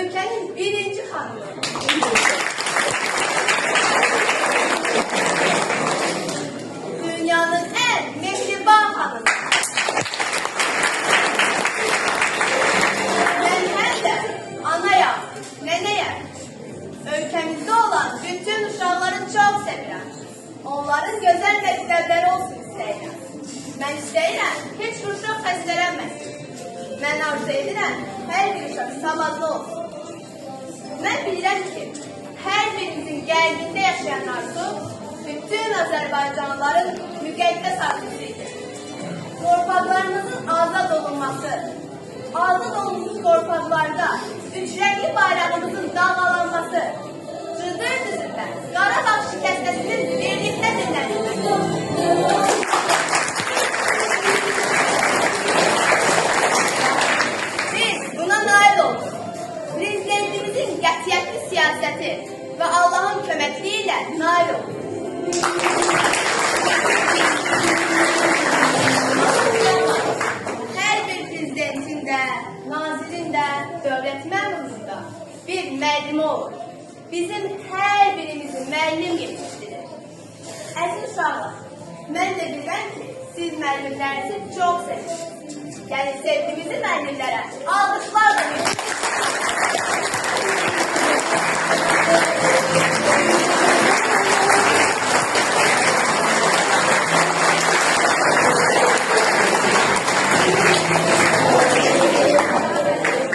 Ölkənin birinci xanımı. Dünyanın en mehriban hanımı. Ben hem de anayam, neneyem. Ölkəmizdə olan bütün uşaqları çox sevirəm. Onların gözəl məktəbləri olsun istəyirəm. Mən istəyirəm, heç bir uşaq xəstələnməsin. Mən arzu edirəm, hər bir uşaq savadlı olsun. Mən bilirəm ki, hər birimizin qəlbində yaşayan arzu bütün Azərbaycanlıların müqəddəs arzusudur. Torpaqlarımızın azad olunması, azad olunmuş torpaqlarda üçrəngli bayrağımızın dalgalanması, Cıdır düzündə Qarabağ şikəstəsinin birlikdə dinlənilməsi. Biz buna nail olduk. Prezidentimizin qətiyyətli siyasəti və Allahın köməkliyi ilə nail olduk. Hər bir prezidentin də, nazirin də, dövlət məmurunun da bir müəllimi olur. Bizim hər birimizi müəllim yetişdirir. Əziz uşaqlar, mən də bilirəm ki, siz müəllimlərinizi çox sevirsiniz. Yəni sevdiyimizi müəllimlərə alqışlarla verin.